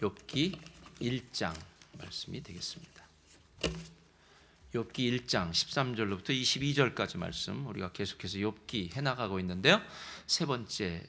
욥기 1장 말씀이 되겠습니다. 욥기 1장 13절로부터 22절까지 말씀 우리가 계속해서 욥기 해나가고 있는데요. 세 번째입니다.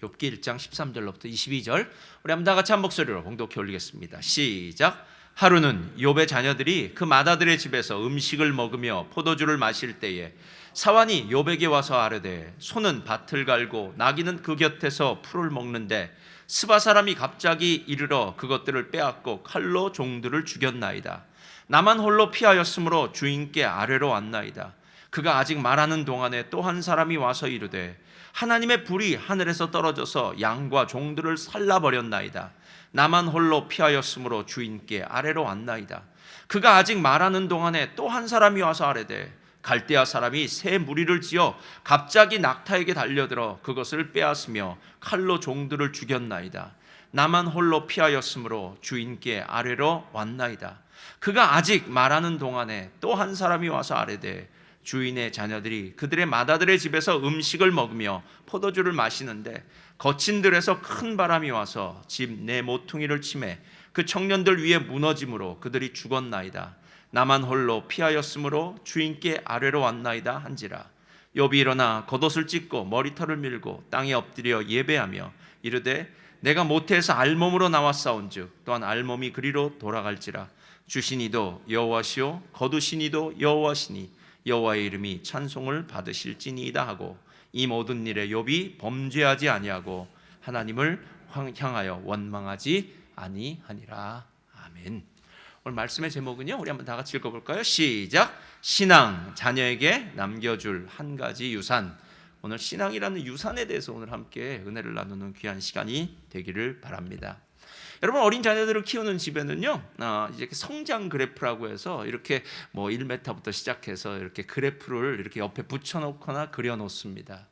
욥기 1장 13절로부터 22절 우리 한번 다 같이 한 목소리로 봉독해 올리겠습니다. 시작. 하루는 욥의 자녀들이 그 맏아들의 집에서 음식을 먹으며 포도주를 마실 때에 사환이 욥에게 와서 아뢰되 소는 밭을 갈고 나귀는 그 곁에서 풀을 먹는데 스바 사람이 갑자기 이르러 그것들을 빼앗고 칼로 종들을 죽였나이다. 나만 홀로 피하였으므로 주인께 아뢰러 왔나이다. 그가 아직 말하는 동안에 또 한 사람이 와서 이르되 하나님의 불이 하늘에서 떨어져서 양과 종들을 살라버렸나이다. 나만 홀로 피하였으므로 주인께 아뢰러 왔나이다. 그가 아직 말하는 동안에 또 한 사람이 와서 아뢰되 갈대아 사람이 새 무리를 지어 갑자기 낙타에게 달려들어 그것을 빼앗으며 칼로 종들을 죽였나이다. 나만 홀로 피하였으므로 주인께 아뢰러 왔나이다. 그가 아직 말하는 동안에 또 한 사람이 와서 아뢰되 주인의 자녀들이 그들의 맏아들의 집에서 음식을 먹으며 포도주를 마시는데 거친 들에서 큰 바람이 와서 집 내 모퉁이를 치매 그 청년들 위에 무너짐으로 그들이 죽었나이다. 나만 홀로 피하였으므로 주인께 아뢰러 왔나이다 한지라. 욥이 일어나 겉옷을 찢고 머리털을 밀고 땅에 엎드려 예배하며 이르되 내가 모태에서 알몸으로 나왔사온즉 또한 알몸이 그리로 돌아갈지라. 주시니도 여호와시요 거두시니도 여호와시니 여호와의 이름이 찬송을 받으실지니이다 하고 이 모든 일에 욥이 범죄하지 아니하고 하나님을 향하여 원망하지 아니하니라. 아멘. 오늘 말씀의 제목은요, 우리 한번 다 같이 읽어볼까요? 시작. 신앙, 자녀에게 남겨줄 한 가지 유산. 오늘 신앙이라는 유산에 대해서 오늘 함께 은혜를 나누는 귀한 시간이 되기를 바랍니다. 여러분, 어린 자녀들을 키우는 집에는요, 이제 성장 그래프라고 해서 이렇게 뭐 1m부터 시작해서 이렇게 그래프를 이렇게 옆에 붙여놓거나 그려놓습니다.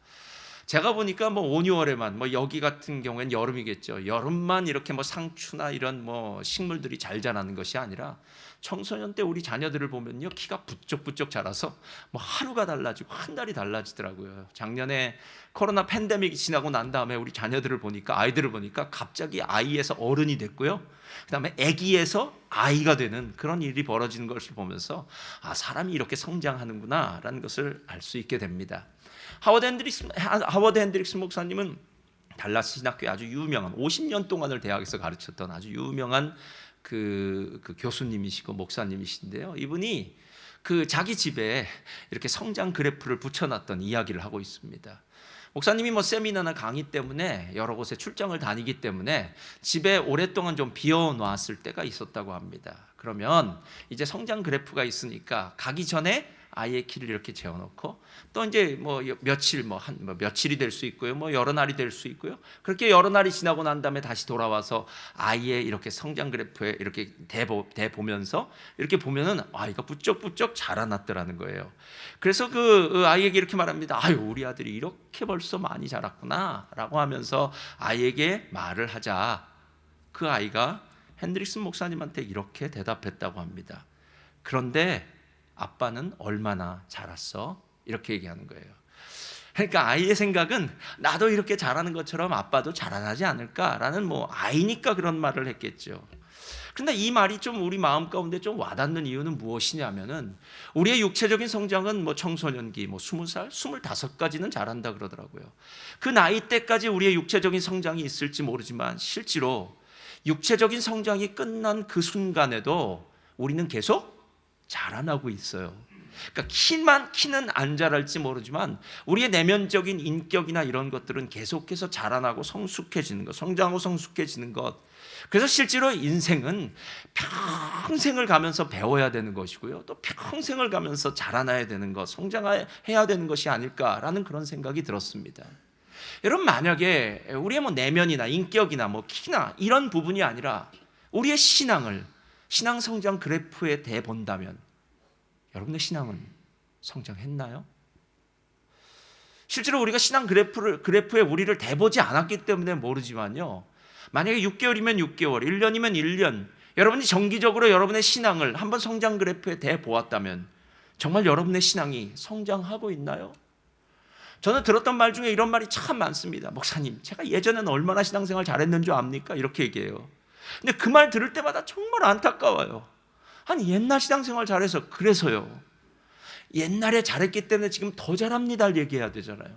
제가 보니까 뭐 5, 6월에만 뭐 여기 같은 경우에는 여름이겠죠. 여름만 이렇게 뭐 상추나 이런 뭐 식물들이 잘 자라는 것이 아니라 청소년 때 우리 자녀들을 보면요, 키가 부쩍부쩍 자라서 뭐 하루가 달라지고 한 달이 달라지더라고요. 작년에 코로나 팬데믹이 지나고 난 다음에 우리 자녀들을 보니까, 아이들을 보니까 갑자기 아이에서 어른이 됐고요. 그다음에 아기에서 아이가 되는 그런 일이 벌어지는 것을 보면서 아, 사람이 이렇게 성장하는구나라는 것을 알 수 있게 됩니다. 하워드 핸드릭스 목사님은 달라스 신학교에 아주 유명한 50년 동안을 대학에서 가르쳤던 아주 유명한 그 교수님이시고 목사님이신데요. 이분이 그 자기 집에 이렇게 성장 그래프를 붙여놨던 이야기를 하고 있습니다. 목사님이 뭐 세미나나 강의 때문에 여러 곳에 출장을 다니기 때문에 집에 오랫동안 좀 비워놨을 때가 있었다고 합니다. 그러면 이제 성장 그래프가 있으니까 가기 전에 아이의 키를 이렇게 재어놓고 또 이제 뭐 며칠 며칠이 될 수 있고요, 뭐 여러 날이 될 수 있고요. 그렇게 여러 날이 지나고 난 다음에 다시 돌아와서 아이의 이렇게 성장 그래프에 이렇게 대보면서 이렇게 보면은 아이가 부쩍부쩍 자라났더라는 거예요. 그래서 그 아이에게 이렇게 말합니다. 아유, 우리 아들이 이렇게 벌써 많이 자랐구나라고 하면서 아이에게 말을 하자. 그 아이가 핸드릭슨 목사님한테 이렇게 대답했다고 합니다. 그런데 아빠는 얼마나 자랐어? 이렇게 얘기하는 거예요. 그러니까 아이의 생각은 나도 이렇게 자라는 것처럼 아빠도 자라나지 않을까라는, 뭐 아이니까 그런 말을 했겠죠. 그런데 이 말이 좀 우리 마음 가운데 좀 와닿는 이유는 무엇이냐면은 우리의 육체적인 성장은 뭐 청소년기, 뭐 20살, 25까지는 자란다 그러더라고요. 그 나이 때까지 우리의 육체적인 성장이 있을지 모르지만 실제로 육체적인 성장이 끝난 그 순간에도 우리는 계속 자라나고 있어요. 그러니까 키는 안 자랄지 모르지만 우리의 내면적인 인격이나 이런 것들은 계속해서 자라나고 성숙해지는 것, 성장하고 성숙해지는 것. 그래서 실제로 인생은 평생을 가면서 배워야 되는 것이고요, 또 평생을 가면서 자라나야 되는 것, 성장해야 되는 것이 아닐까라는 그런 생각이 들었습니다. 여러분, 만약에 우리의 뭐 내면이나 인격이나 뭐 키나 이런 부분이 아니라 우리의 신앙 성장 그래프에 대본다면 여러분의 신앙은 성장했나요? 실제로 우리가 신앙 그래프에 우리를 대보지 않았기 때문에 모르지만요, 만약에 6개월이면 6개월, 1년이면 1년 여러분이 정기적으로 여러분의 신앙을 한번 성장 그래프에 대보았다면 정말 여러분의 신앙이 성장하고 있나요? 저는 들었던 말 중에 이런 말이 참 많습니다. 목사님, 제가 예전에는 얼마나 신앙생활 잘했는 줄 압니까? 이렇게 얘기해요. 근데 그 말 들을 때마다 정말 안타까워요. 아니, 옛날 신앙생활 잘해서 그래서요. 옛날에 잘했기 때문에 지금 더 잘합니다 얘기해야 되잖아요.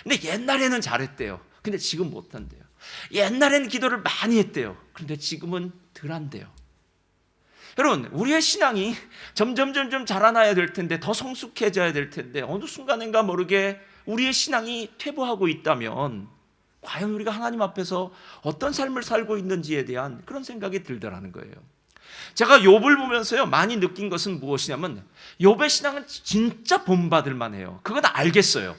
근데 옛날에는 잘했대요. 근데 지금 못한대요. 옛날에는 기도를 많이 했대요. 그런데 지금은 덜 한대요. 여러분, 우리의 신앙이 점점 자라나야 될 텐데, 더 성숙해져야 될 텐데, 어느 순간인가 모르게 우리의 신앙이 퇴보하고 있다면 과연 우리가 하나님 앞에서 어떤 삶을 살고 있는지에 대한 그런 생각이 들더라는 거예요. 제가 욥을 보면서요 많이 느낀 것은 무엇이냐면, 욥의 신앙은 진짜 본받을 만해요. 그건 알겠어요.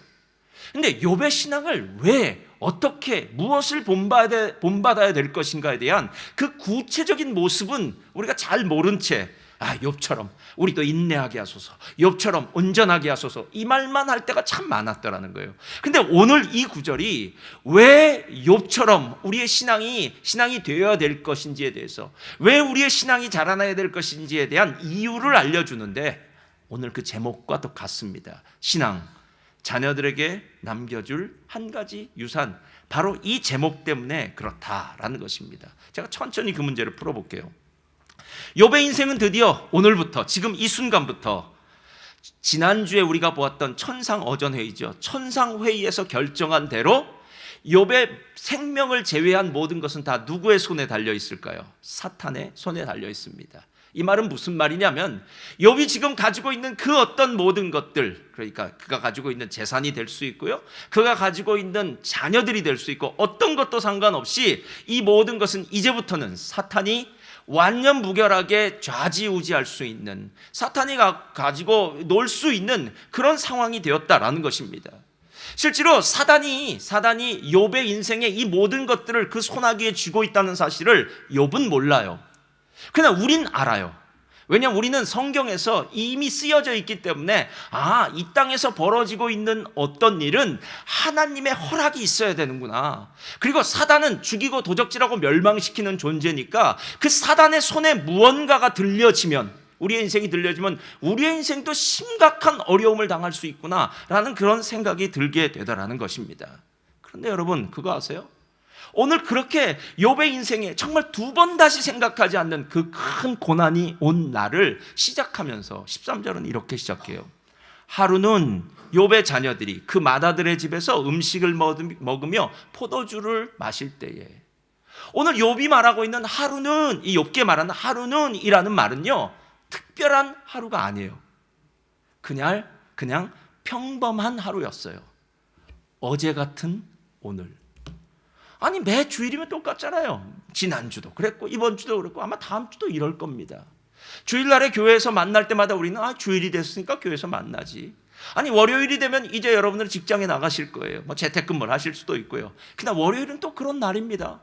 근데 욥의 신앙을 왜, 어떻게, 무엇을 본받아야 될 것인가에 대한 그 구체적인 모습은 우리가 잘 모른 채, 욥처럼 우리도 인내하게 하소서, 욥처럼 온전하게 하소서, 이 말만 할 때가 참 많았더라는 거예요. 근데 오늘 이 구절이 왜 욥처럼 우리의 신앙이 되어야 될 것인지에 대해서, 왜 우리의 신앙이 자라나야 될 것인지에 대한 이유를 알려주는데, 오늘 그 제목과 똑같습니다. 신앙, 자녀들에게 남겨줄 한 가지 유산, 바로 이 제목 때문에 그렇다라는 것입니다. 제가 천천히 그 문제를 풀어볼게요. 욥의 인생은 드디어 오늘부터, 지금 이 순간부터, 지난주에 우리가 보았던 천상어전회의죠. 천상회의에서 결정한 대로 욥의 생명을 제외한 모든 것은 다 누구의 손에 달려 있을까요? 사탄의 손에 달려 있습니다. 이 말은 무슨 말이냐면, 욥이 지금 가지고 있는 그 어떤 모든 것들, 그러니까 그가 가지고 있는 재산이 될 수 있고요, 그가 가지고 있는 자녀들이 될 수 있고, 어떤 것도 상관없이 이 모든 것은 이제부터는 사탄이 완연무결하게 좌지우지할 수 있는, 사탄이 가지고 놀 수 있는 그런 상황이 되었다라는 것입니다. 실제로 사단이 욥의 인생에 이 모든 것들을 그 손아귀에 쥐고 있다는 사실을 욥은 몰라요. 그러나 우린 알아요. 왜냐하면 우리는 성경에서 이미 쓰여져 있기 때문에, 이 땅에서 벌어지고 있는 어떤 일은 하나님의 허락이 있어야 되는구나. 그리고 사단은 죽이고 도적질하고 멸망시키는 존재니까 그 사단의 손에 무언가가 들려지면, 우리의 인생이 들려지면 우리의 인생도 심각한 어려움을 당할 수 있구나라는 그런 생각이 들게 되더라는 것입니다. 그런데 여러분, 그거 아세요? 오늘 그렇게 욥의 인생에 정말 두 번 다시 생각하지 않는 그 큰 고난이 온 날을 시작하면서 13절은 이렇게 시작해요. 하루는 욥의 자녀들이 그 맏아들의 집에서 음식을 먹으며 포도주를 마실 때에, 오늘 욥이 말하고 있는 하루는, 이 욥게 말하는 하루는 이라는 말은요, 특별한 하루가 아니에요. 그냥 평범한 하루였어요. 어제 같은 오늘. 아니, 매 주일이면 똑같잖아요. 지난주도 그랬고 이번 주도 그랬고 아마 다음 주도 이럴 겁니다. 주일날에 교회에서 만날 때마다 우리는 주일이 됐으니까 교회에서 만나지. 아니, 월요일이 되면 이제 여러분들은 직장에 나가실 거예요. 재택근무를 하실 수도 있고요. 그냥 월요일은 또 그런 날입니다.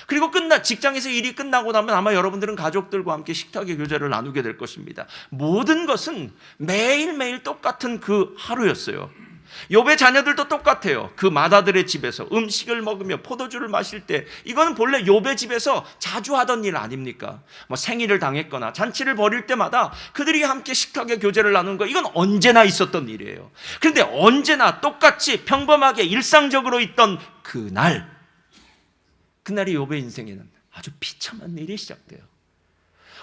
그리고 직장에서 일이 끝나고 나면 아마 여러분들은 가족들과 함께 식탁의 교제를 나누게 될 것입니다. 모든 것은 매일매일 똑같은 그 하루였어요. 욥의 자녀들도 똑같아요. 그 맏아들의 집에서 음식을 먹으며 포도주를 마실 때, 이건 본래 욥의 집에서 자주 하던 일 아닙니까? 생일을 당했거나 잔치를 벌일 때마다 그들이 함께 식탁의 교제를 나누는 거, 이건 언제나 있었던 일이에요. 그런데 언제나 똑같이 평범하게 일상적으로 있던 그날이 욥의 인생에는 아주 비참한 일이 시작돼요.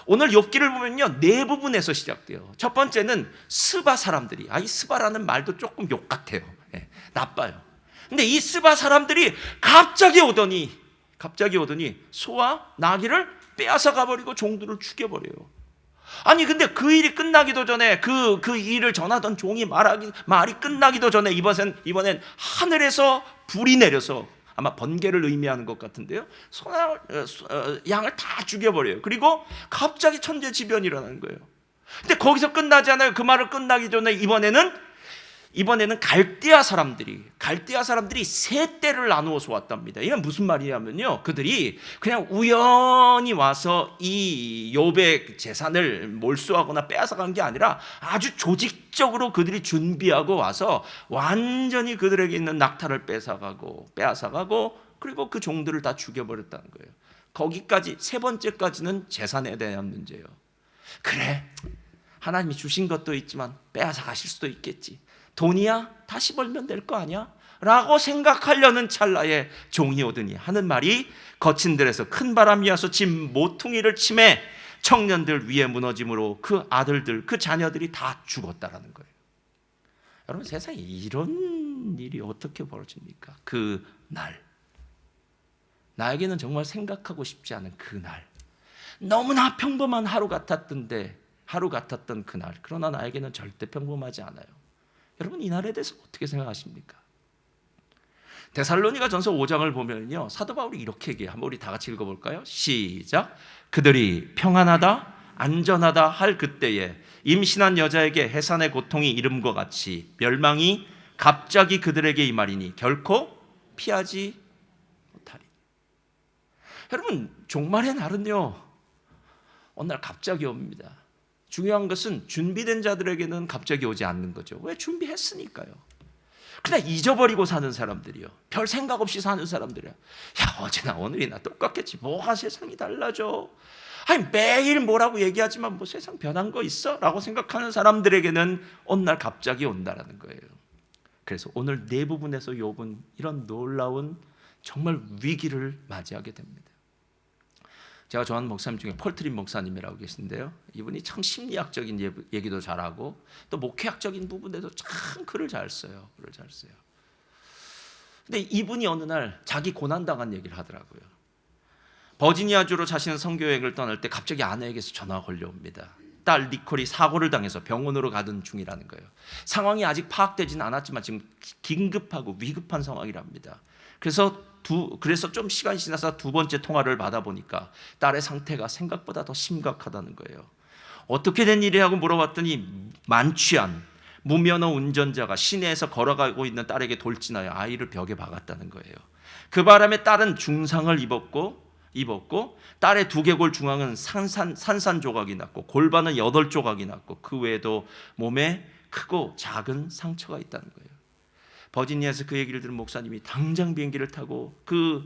오늘 욥기를 보면요, 네 부분에서 시작돼요. 첫 번째는 스바 사람들이, 이 스바라는 말도 조금 욕 같아요. 나빠요. 근데 이 스바 사람들이 갑자기 오더니 소와 나귀를 빼앗아 가버리고 종들을 죽여버려요. 아니, 근데 그 일이 끝나기도 전에, 그 일을 전하던 종이 말이 끝나기도 전에 이번엔 하늘에서 불이 내려서, 아마 번개를 의미하는 것 같은데요, 양을 다 죽여버려요. 그리고 갑자기 천재지변이 일어나는 거예요. 근데 거기서 끝나지 않아요. 그 말을 끝나기 전에 이번에는 갈대아 사람들이 세 떼를 나누어서 왔답니다. 이건 무슨 말이냐면요, 그들이 그냥 우연히 와서 이 욥의 재산을 몰수하거나 빼앗아간 게 아니라 아주 조직적으로 그들이 준비하고 와서 완전히 그들에게 있는 낙타를 빼앗아가고 그리고 그 종들을 다 죽여버렸다는 거예요. 거기까지, 세 번째까지는 재산에 대한 문제예요. 그래, 하나님이 주신 것도 있지만 빼앗아 가실 수도 있겠지. 돈이야? 다시 벌면 될 거 아니야? 라고 생각하려는 찰나에 종이 오더니 하는 말이 거친 들에서 큰 바람이 와서 집 모퉁이를 치매 청년들 위에 무너짐으로 그 아들들, 그 자녀들이 다 죽었다라는 거예요. 여러분, 세상에 이런 일이 어떻게 벌어집니까? 그 날, 나에게는 정말 생각하고 싶지 않은 그 날, 너무나 평범한 하루 같았던 그날, 그러나 나에게는 절대 평범하지 않아요. 여러분, 이 날에 대해서 어떻게 생각하십니까? 데살로니가 전서 5장을 보면요, 사도 바울이 이렇게 얘기해요. 한번 우리 다 같이 읽어볼까요? 시작. 그들이 평안하다 안전하다 할 그때에 임신한 여자에게 해산의 고통이 이름과 같이 멸망이 갑자기 그들에게 임하리니 결코 피하지 못하리. 여러분, 종말의 날은요, 어느 날 갑자기 옵니다. 중요한 것은 준비된 자들에게는 갑자기 오지 않는 거죠. 왜? 준비했으니까요. 그냥 잊어버리고 사는 사람들이요, 별 생각 없이 사는 사람들이요, 야, 어제나 오늘이나 똑같겠지, 뭐가 세상이 달라져, 아니 매일 뭐라고 얘기하지만 뭐 세상 변한 거 있어? 라고 생각하는 사람들에게는 어느 날 갑자기 온다라는 거예요. 그래서 오늘 네 부분에서 욥은 이런 놀라운 정말 위기를 맞이하게 됩니다. 제가 좋아하는 목사님 중에 폴트린 목사님이라고 계신데요, 이분이 참 심리학적인 얘기도 잘하고 또 목회학적인 부분에도 참 글을 잘 써요. 근데 이분이 어느 날 자기 고난당한 얘기를 하더라고요. 버지니아주로 자신은 선교여행을 떠날 때 갑자기 아내에게서 전화가 걸려옵니다. 딸 니콜이 사고를 당해서 병원으로 가던 중이라는 거예요. 상황이 아직 파악되지는 않았지만 지금 긴급하고 위급한 상황이랍니다. 그래서 좀 시간이 지나서 두 번째 통화를 받아보니까 딸의 상태가 생각보다 더 심각하다는 거예요. 어떻게 된 일이라고 물어봤더니 만취한 무면허 운전자가 시내에서 걸어가고 있는 딸에게 돌진하여 아이를 벽에 박았다는 거예요. 그 바람에 딸은 중상을 입었고 딸의 두개골 중앙은 산산조각이 났고 골반은 8조각이 났고 그 외에도 몸에 크고 작은 상처가 있다는 거예요. 버지니아에서 그 얘기를 들은 목사님이 당장 비행기를 타고 그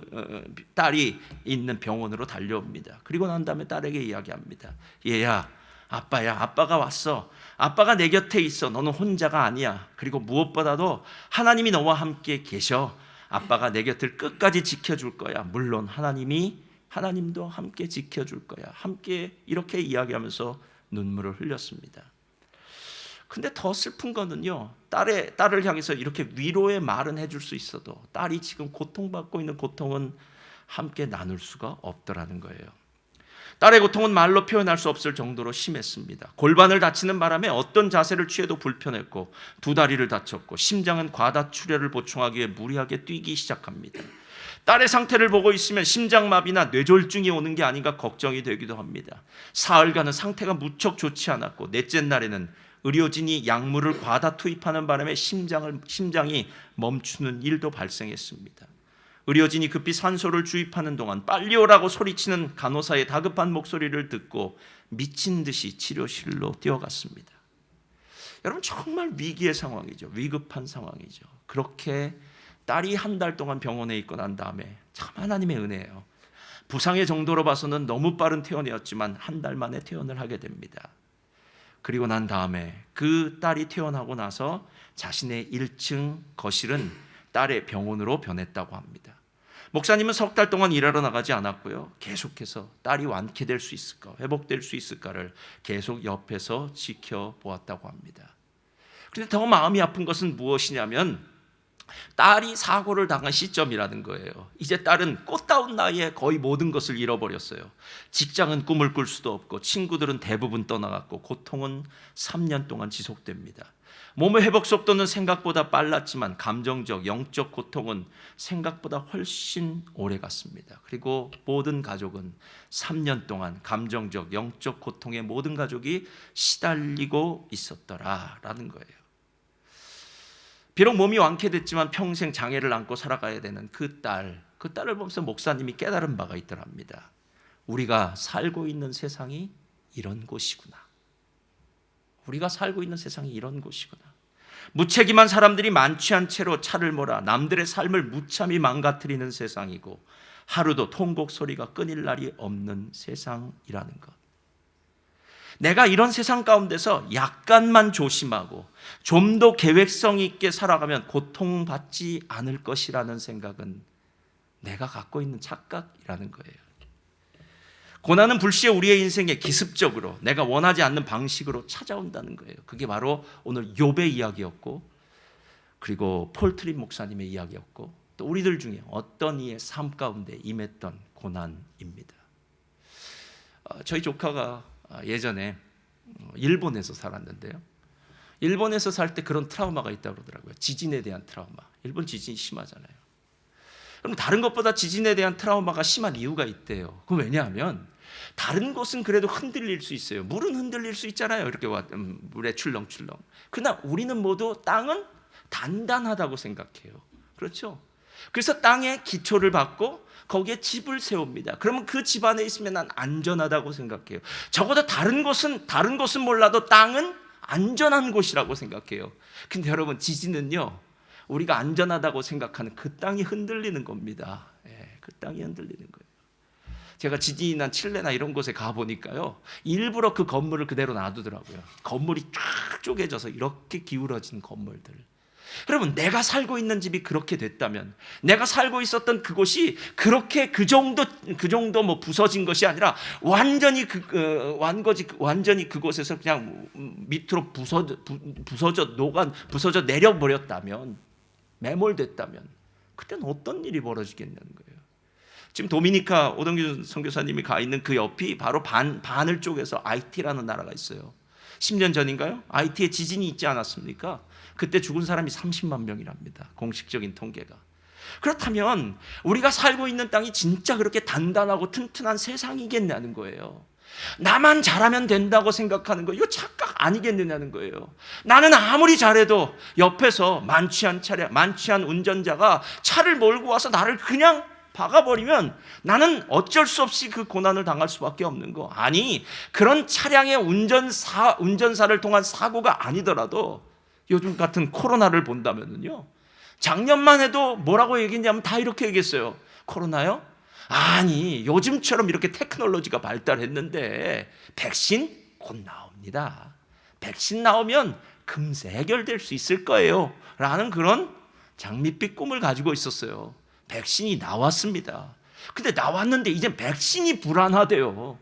딸이 있는 병원으로 달려옵니다. 그리고 난 다음에 딸에게 이야기합니다. 얘야, 아빠야, 아빠가 왔어. 아빠가 내 곁에 있어. 너는 혼자가 아니야. 그리고 무엇보다도 하나님이 너와 함께 계셔. 아빠가 내 곁을 끝까지 지켜줄 거야. 물론 하나님도 함께 지켜줄 거야. 함께 이렇게 이야기하면서 눈물을 흘렸습니다. 근데 더 슬픈 거는요, 딸을 향해서 이렇게 위로의 말은 해줄 수 있어도 딸이 지금 고통받고 있는 고통은 함께 나눌 수가 없더라는 거예요. 딸의 고통은 말로 표현할 수 없을 정도로 심했습니다. 골반을 다치는 바람에 어떤 자세를 취해도 불편했고 두 다리를 다쳤고 심장은 과다 출혈을 보충하기 위해 무리하게 뛰기 시작합니다. 딸의 상태를 보고 있으면 심장마비나 뇌졸중이 오는 게 아닌가 걱정이 되기도 합니다. 사흘간은 상태가 무척 좋지 않았고 넷째 날에는 의료진이 약물을 과다 투입하는 바람에 심장이 멈추는 일도 발생했습니다. 의료진이 급히 산소를 주입하는 동안 빨리 오라고 소리치는 간호사의 다급한 목소리를 듣고 미친 듯이 치료실로 뛰어갔습니다. 여러분, 정말 위기의 상황이죠. 위급한 상황이죠. 그렇게 딸이 한 달 동안 병원에 있고 난 다음에 참 하나님의 은혜예요. 부상의 정도로 봐서는 너무 빠른 퇴원이었지만 한 달 만에 퇴원을 하게 됩니다. 그리고 난 다음에 그 딸이 퇴원하고 나서 자신의 1층 거실은 딸의 병원으로 변했다고 합니다. 목사님은 석 달 동안 일하러 나가지 않았고요, 계속해서 딸이 완쾌될 수 있을까, 회복될 수 있을까를 계속 옆에서 지켜보았다고 합니다. 그런데 더 마음이 아픈 것은 무엇이냐면 딸이 사고를 당한 시점이라는 거예요. 이제 딸은 꽃다운 나이에 거의 모든 것을 잃어버렸어요. 직장은 꿈을 꿀 수도 없고 친구들은 대부분 떠나갔고 고통은 3년 동안 지속됩니다. 몸의 회복 속도는 생각보다 빨랐지만 감정적, 영적 고통은 생각보다 훨씬 오래 갔습니다. 그리고 모든 가족은 3년 동안 감정적, 영적 고통에 모든 가족이 시달리고 있었더라라는 거예요. 비록 몸이 완쾌됐지만 평생 장애를 안고 살아가야 되는 그 딸을 보면서 목사님이 깨달은 바가 있더랍니다. 우리가 살고 있는 세상이 이런 곳이구나. 우리가 살고 있는 세상이 이런 곳이구나. 무책임한 사람들이 만취한 채로 차를 몰아 남들의 삶을 무참히 망가뜨리는 세상이고 하루도 통곡 소리가 끊일 날이 없는 세상이라는 것. 내가 이런 세상 가운데서 약간만 조심하고 좀 더 계획성 있게 살아가면 고통받지 않을 것이라는 생각은 내가 갖고 있는 착각이라는 거예요. 고난은 불시에 우리의 인생에 기습적으로 내가 원하지 않는 방식으로 찾아온다는 거예요. 그게 바로 오늘 욥의 이야기였고, 그리고 폴 트립 목사님의 이야기였고, 또 우리들 중에 어떤 이의 삶 가운데 임했던 고난입니다. 저희 조카가 예전에 일본에서 살았는데요, 일본에서 살 때 그런 트라우마가 있다고 그러더라고요. 지진에 대한 트라우마. 일본 지진이 심하잖아요. 그럼 다른 것보다 지진에 대한 트라우마가 심한 이유가 있대요. 그건 왜냐하면 다른 곳은 그래도 흔들릴 수 있어요. 물은 흔들릴 수 있잖아요. 이렇게 물에 출렁출렁. 그러나 우리는 모두 땅은 단단하다고 생각해요. 그렇죠? 그래서 땅에 기초를 받고 거기에 집을 세웁니다. 그러면 그 집 안에 있으면 난 안전하다고 생각해요. 적어도 다른 곳은 몰라도 땅은 안전한 곳이라고 생각해요. 근데 여러분, 지진은요, 우리가 안전하다고 생각하는 그 땅이 흔들리는 겁니다. 그 땅이 흔들리는 거예요. 제가 지진이 난 칠레나 이런 곳에 가보니까요, 일부러 그 건물을 그대로 놔두더라고요. 건물이 쫙 쪼개져서 이렇게 기울어진 건물들. 여러분, 내가 살고 있는 집이 그렇게 됐다면, 내가 살고 있었던 그곳이 그렇게 그 정도 뭐 부서진 것이 아니라 완전히 그곳에서 그냥 밑으로 부서져 내려버렸다면, 매몰됐다면, 그때는 어떤 일이 벌어지겠냐는 거예요. 지금 도미니카 오동균 선교사님이 가 있는 그 옆이 바로 반을 쪼개서 아이티라는 나라가 있어요. 10년 전인가요? 아이티에 지진이 있지 않았습니까? 그때 죽은 사람이 30만 명이랍니다. 공식적인 통계가. 그렇다면 우리가 살고 있는 땅이 진짜 그렇게 단단하고 튼튼한 세상이겠냐는 거예요. 나만 잘하면 된다고 생각하는 거, 이거 착각 아니겠느냐는 거예요. 나는 아무리 잘해도 옆에서 만취한 운전자가 차를 몰고 와서 나를 그냥 박아버리면 나는 어쩔 수 없이 그 고난을 당할 수밖에 없는 거. 아니, 그런 차량의 운전사를 통한 사고가 아니더라도 요즘 같은 코로나를 본다면요, 작년만 해도 뭐라고 얘기했냐면 다 이렇게 얘기했어요. 코로나요? 아니, 요즘처럼 이렇게 테크놀로지가 발달했는데 백신 곧 나옵니다. 백신 나오면 금세 해결될 수 있을 거예요 라는 그런 장밋빛 꿈을 가지고 있었어요. 백신이 나왔습니다. 근데 나왔는데 이제 백신이 불안하대요.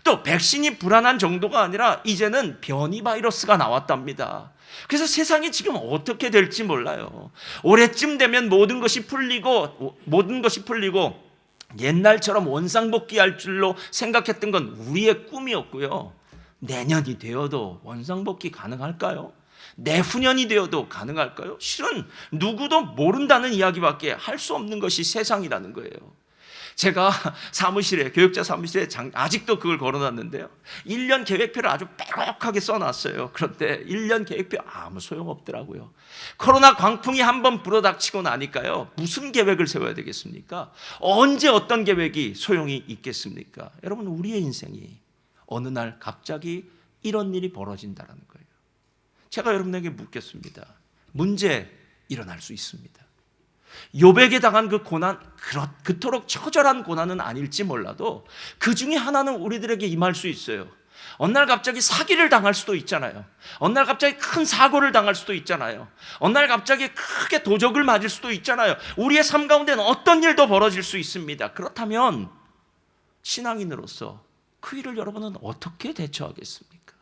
또 백신이 불안한 정도가 아니라 이제는 변이 바이러스가 나왔답니다. 그래서 세상이 지금 어떻게 될지 몰라요. 올해쯤 되면 모든 것이 풀리고 옛날처럼 원상복귀할 줄로 생각했던 건 우리의 꿈이었고요. 내년이 되어도 원상복귀 가능할까요? 내후년이 되어도 가능할까요? 실은 누구도 모른다는 이야기밖에 할 수 없는 것이 세상이라는 거예요. 제가 교육자 사무실에 아직도 그걸 걸어놨는데요, 1년 계획표를 아주 빼곡하게 써놨어요. 그런데 1년 계획표 아무 소용없더라고요. 코로나 광풍이 한번 불어닥치고 나니까요, 무슨 계획을 세워야 되겠습니까? 언제 어떤 계획이 소용이 있겠습니까? 여러분, 우리의 인생이 어느 날 갑자기 이런 일이 벌어진다는 거예요. 제가 여러분에게 묻겠습니다. 문제 일어날 수 있습니다. 욥에게 당한 그 고난, 그토록 처절한 고난은 아닐지 몰라도 그 중에 하나는 우리들에게 임할 수 있어요. 어느 날 갑자기 사기를 당할 수도 있잖아요. 어느 날 갑자기 큰 사고를 당할 수도 있잖아요. 어느 날 갑자기 크게 도적을 맞을 수도 있잖아요. 우리의 삶 가운데는 어떤 일도 벌어질 수 있습니다. 그렇다면 신앙인으로서 그 일을 여러분은 어떻게 대처하겠습니까?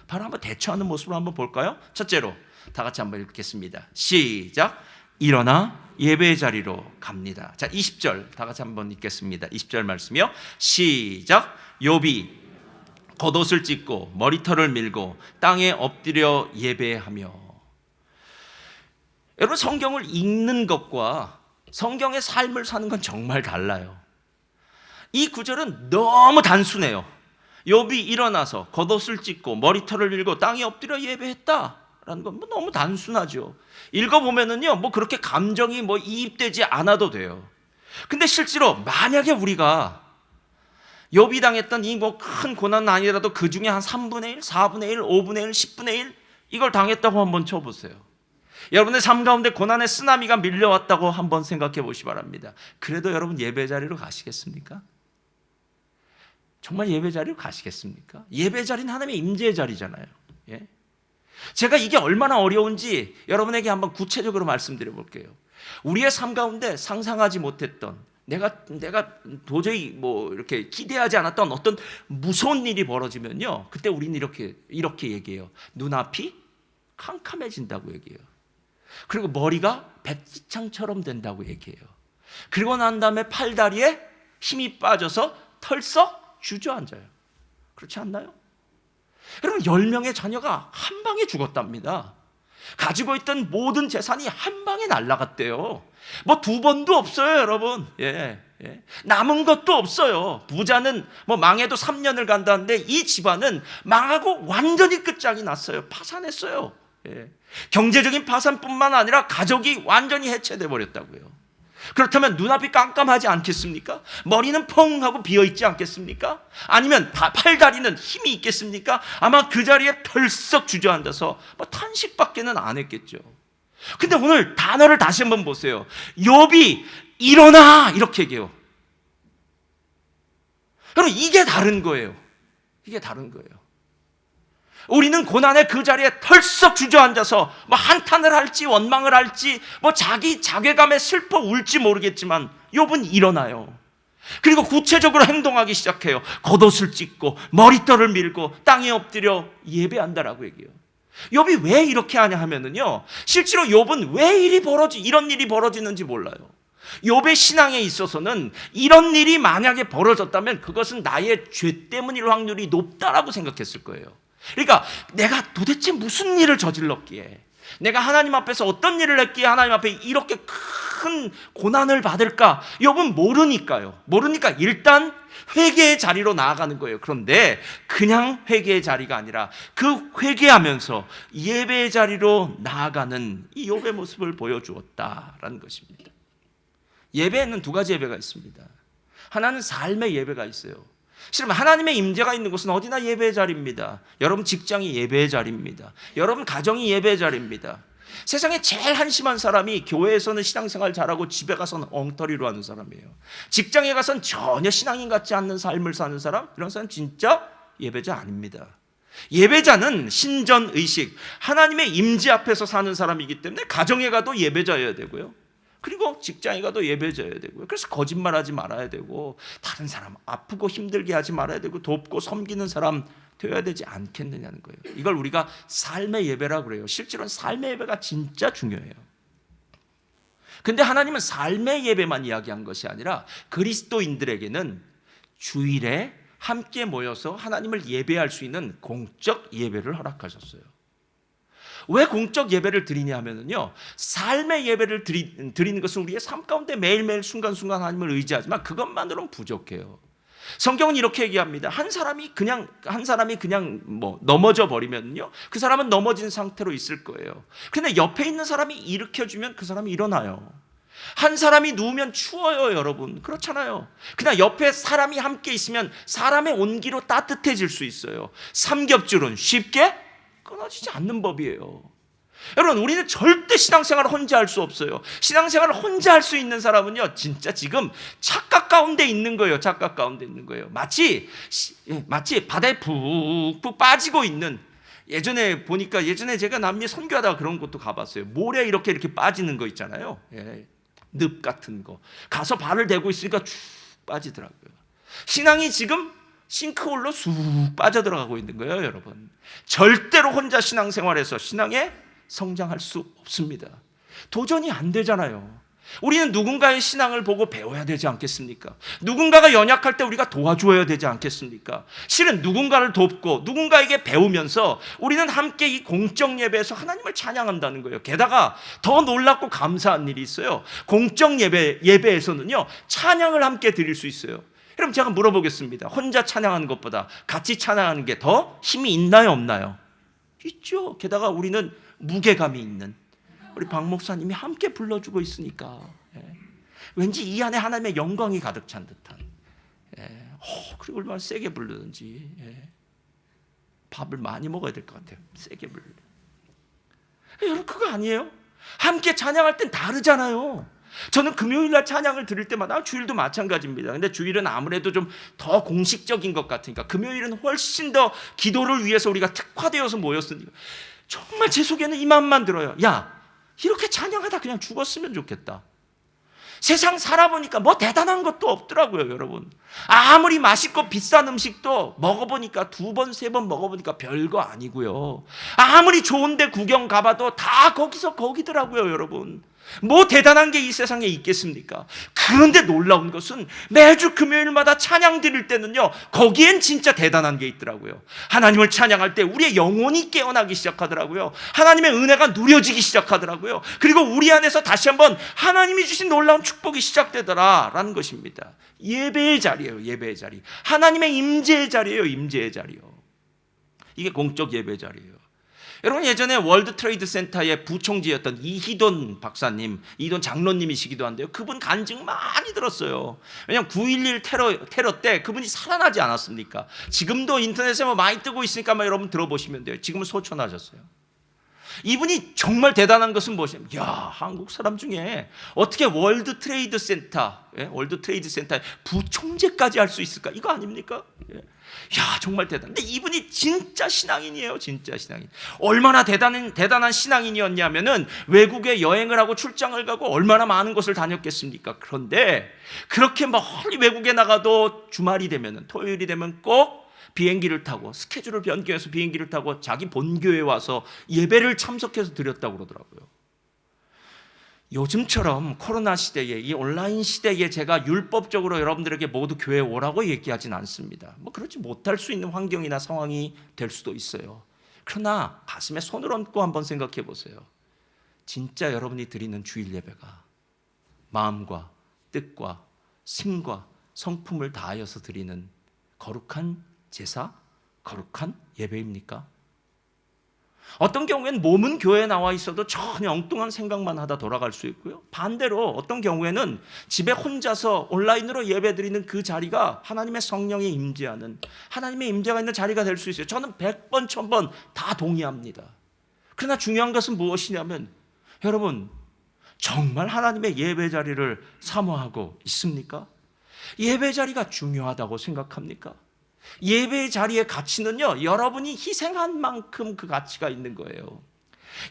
바로 한번 대처하는 모습을 한번 볼까요? 첫째로 다 같이 한번 읽겠습니다. 시작. 일어나 예배의 자리로 갑니다. 자, 20절 다 같이 한번 읽겠습니다. 20절 말씀이요. 시작. 욥이 겉옷을 찢고 머리털을 밀고 땅에 엎드려 예배하며. 여러분, 성경을 읽는 것과 성경의 삶을 사는 건 정말 달라요. 이 구절은 너무 단순해요. 욥이 일어나서 겉옷을 찢고 머리털을 밀고 땅에 엎드려 예배했다라는 건 너무 단순하죠. 읽어보면은요, 뭐 그렇게 감정이 이입되지 않아도 돼요. 근데 실제로 만약에 우리가 욥이 당했던 이 큰 고난은 아니라도 그 중에 한 3분의 1, 4분의 1, 5분의 1, 10분의 1 이걸 당했다고 한번 쳐보세요. 여러분의 삶 가운데 고난의 쓰나미가 밀려왔다고 한번 생각해 보시기 바랍니다. 그래도 여러분 예배 자리로 가시겠습니까? 정말 예배 자리로 가시겠습니까? 예배 자리는 하나님의 임재의 자리잖아요. 예? 제가 이게 얼마나 어려운지 여러분에게 한번 구체적으로 말씀드려 볼게요. 우리의 삶 가운데 상상하지 못했던, 내가 도저히 뭐 이렇게 기대하지 않았던 어떤 무서운 일이 벌어지면요, 그때 우리는 이렇게 얘기해요. 눈앞이 캄캄해진다고 얘기해요. 그리고 머리가 백지창처럼 된다고 얘기해요. 그리고 난 다음에 팔다리에 힘이 빠져서 털썩 주저앉아요. 그렇지 않나요? 여러분, 10명의 자녀가 한 방에 죽었답니다. 가지고 있던 모든 재산이 한 방에 날아갔대요. 뭐 2번도 없어요, 여러분. 남은 것도 없어요. 부자는 뭐 망해도 3년을 간다는데 이 집안은 망하고 완전히 끝장이 났어요. 파산했어요. 경제적인 파산뿐만 아니라 가족이 완전히 해체돼 버렸다고요. 그렇다면 눈앞이 깜깜하지 않겠습니까? 머리는 펑 하고 비어있지 않겠습니까? 아니면 팔다리는 힘이 있겠습니까? 아마 그 자리에 털썩 주저앉아서 뭐 탄식밖에는 안 했겠죠. 근데 오늘 단어를 다시 한번 보세요. 욥이 일어나, 이렇게 얘기해요. 여러분, 이게 다른 거예요. 이게 다른 거예요. 우리는 고난의 그 자리에 털썩 주저앉아서 뭐 한탄을 할지 원망을 할지 뭐 자기 자괴감에 슬퍼 울지 모르겠지만 욥은 일어나요. 그리고 구체적으로 행동하기 시작해요. 겉옷을 찢고 머리털을 밀고 땅에 엎드려 예배한다라고 얘기해요. 욥이 왜 이렇게 하냐 하면은요, 실제로 욥은 왜 이런 일이 벌어지는지 몰라요. 욥의 신앙에 있어서는 이런 일이 만약에 벌어졌다면 그것은 나의 죄 때문일 확률이 높다라고 생각했을 거예요. 그러니까 내가 도대체 무슨 일을 저질렀기에, 내가 하나님 앞에서 어떤 일을 했기에 하나님 앞에 이렇게 큰 고난을 받을까? 욥은 모르니까요. 모르니까 일단 회개의 자리로 나아가는 거예요. 그런데 그냥 회개의 자리가 아니라 그 회개하면서 예배의 자리로 나아가는 이 욥의 모습을 보여주었다라는 것입니다. 예배에는 2가지 예배가 있습니다. 하나는 삶의 예배가 있어요. 실은 하나님의 임재가 있는 곳은 어디나 예배의 자리입니다. 여러분 직장이 예배의 자리입니다. 여러분 가정이 예배의 자리입니다. 세상에 제일 한심한 사람이 교회에서는 신앙생활 잘하고 집에 가서는 엉터리로 하는 사람이에요. 직장에 가서는 전혀 신앙인 같지 않는 삶을 사는 사람, 이런 사람 진짜 예배자 아닙니다. 예배자는 신전의식, 하나님의 임재 앞에서 사는 사람이기 때문에 가정에 가도 예배자여야 되고요. 그리고 직장에 가도 예배자여야 되고요. 그래서 거짓말하지 말아야 되고, 다른 사람 아프고 힘들게 하지 말아야 되고, 돕고 섬기는 사람 되어야 되지 않겠느냐는 거예요. 이걸 우리가 삶의 예배라고 그래요. 실제로는 삶의 예배가 진짜 중요해요. 근데 하나님은 삶의 예배만 이야기한 것이 아니라 그리스도인들에게는 주일에 함께 모여서 하나님을 예배할 수 있는 공적 예배를 허락하셨어요. 왜 공적 예배를 드리냐 하면요, 삶의 예배를 드리는 것은 우리의 삶 가운데 매일매일 순간순간 하나님을 의지하지만 그것만으로는 부족해요. 성경은 이렇게 얘기합니다. 한 사람이 그냥 뭐 넘어져 버리면요, 그 사람은 넘어진 상태로 있을 거예요. 근데 옆에 있는 사람이 일으켜주면 그 사람이 일어나요. 한 사람이 누우면 추워요, 여러분. 그렇잖아요. 그냥 옆에 사람이 함께 있으면 사람의 온기로 따뜻해질 수 있어요. 삼겹줄은 쉽게 끊어지지 않는 법이에요. 여러분, 우리는 절대 신앙생활을 혼자 할 수 없어요. 신앙생활을 혼자 할 수 있는 사람은요, 진짜 지금 착각 가운데 있는 거예요. 착각 가운데 있는 거예요. 마치 바다에 푹푹 빠지고 있는, 예전에 제가 남미에 선교하다가 그런 곳도 가봤어요. 모래 이렇게 빠지는 거 있잖아요. 늪 같은 거 가서 발을 대고 있으니까 쭉 빠지더라고요. 신앙이 지금 싱크홀로 쑥 빠져들어가고 있는 거예요, 여러분. 절대로 혼자 신앙생활에서 신앙에 성장할 수 없습니다. 도전이 안 되잖아요. 우리는 누군가의 신앙을 보고 배워야 되지 않겠습니까? 누군가가 연약할 때 우리가 도와줘야 되지 않겠습니까? 실은 누군가를 돕고 누군가에게 배우면서 우리는 함께 이 공적 예배에서 하나님을 찬양한다는 거예요. 게다가 더 놀랍고 감사한 일이 있어요. 공적 예배에서는요, 찬양을 함께 드릴 수 있어요. 여러분, 제가 물어보겠습니다. 혼자 찬양하는 것보다 같이 찬양하는 게 더 힘이 있나요, 없나요? 있죠. 게다가 우리는 무게감이 있는 우리 박 목사님이 함께 불러주고 있으니까, 왠지 이 안에 하나님의 영광이 가득 찬 듯한, 그리고 얼마나 세게 부르는지, 밥을 많이 먹어야 될 것 같아요. 세게 부르려. 여러분, 그거 아니에요? 함께 찬양할 땐 다르잖아요. 저는 금요일날 찬양을 드릴 때마다, 주일도 마찬가지입니다. 근데 주일은 아무래도 좀 더 공식적인 것 같으니까 금요일은 훨씬 더 기도를 위해서 우리가 특화되어서 모였으니까 정말 제 속에는 이 마음만 들어요. 야, 이렇게 찬양하다 그냥 죽었으면 좋겠다. 세상 살아보니까 뭐 대단한 것도 없더라고요, 여러분. 아무리 맛있고 비싼 음식도 먹어보니까 2번, 3번 먹어보니까 별거 아니고요. 아무리 좋은데 구경 가봐도 다 거기서 거기더라고요, 여러분. 뭐 대단한 게 이 세상에 있겠습니까? 그런데 놀라운 것은 매주 금요일마다 찬양 드릴 때는요, 거기엔 진짜 대단한 게 있더라고요. 하나님을 찬양할 때 우리의 영혼이 깨어나기 시작하더라고요. 하나님의 은혜가 누려지기 시작하더라고요. 그리고 우리 안에서 다시 한번 하나님이 주신 놀라운 축복이 시작되더라라는 것입니다. 예배의 자리예요, 예배의 자리. 하나님의 임재의 자리예요, 임재의 자리요. 이게 공적 예배의 자리예요. 여러분, 예전에 월드 트레이드 센터의 부총재였던 이희돈 박사님, 이희돈 장로님이시기도 한데요, 그분 간증 많이 들었어요. 왜냐하면 9.11 테러 때 그분이 살아나지 않았습니까? 지금도 인터넷에 뭐 많이 뜨고 있으니까 여러분 들어보시면 돼요. 지금은 소천하셨어요. 이분이 정말 대단한 것은 무엇이냐면, 야, 한국 사람 중에 어떻게 월드 트레이드 센터의 부총재까지 할 수 있을까? 이거 아닙니까? 야, 정말 대단. 근데 이분이 진짜 신앙인이에요, 진짜 신앙인. 얼마나 대단한 신앙인이었냐면은 외국에 여행을 하고 출장을 가고 얼마나 많은 곳을 다녔겠습니까? 그런데 그렇게 멀리 외국에 나가도 주말이 되면은, 토요일이 되면 꼭 비행기를 타고, 스케줄을 변경해서 비행기를 타고 자기 본교에 와서 예배를 참석해서 드렸다고 그러더라고요. 요즘처럼 코로나 시대에, 이 온라인 시대에 제가 율법적으로 여러분들에게 모두 교회에 오라고 얘기하진 않습니다. 뭐 그렇지 못할 수 있는 환경이나 상황이 될 수도 있어요. 그러나 가슴에 손을 얹고 한번 생각해 보세요. 진짜 여러분이 드리는 주일 예배가 마음과 뜻과 심과 성품을 다하여서 드리는 거룩한 제사, 거룩한 예배입니까? 어떤 경우에는 몸은 교회에 나와 있어도 전혀 엉뚱한 생각만 하다 돌아갈 수 있고요. 반대로 어떤 경우에는 집에 혼자서 온라인으로 예배드리는 그 자리가 하나님의 성령이 임재하는, 하나님의 임재가 있는 자리가 될 수 있어요. 저는 100번, 1000번 다 동의합니다. 그러나 중요한 것은 무엇이냐면, 여러분, 정말 하나님의 예배 자리를 사모하고 있습니까? 예배 자리가 중요하다고 생각합니까? 예배의 자리의 가치는요, 여러분이 희생한 만큼 그 가치가 있는 거예요.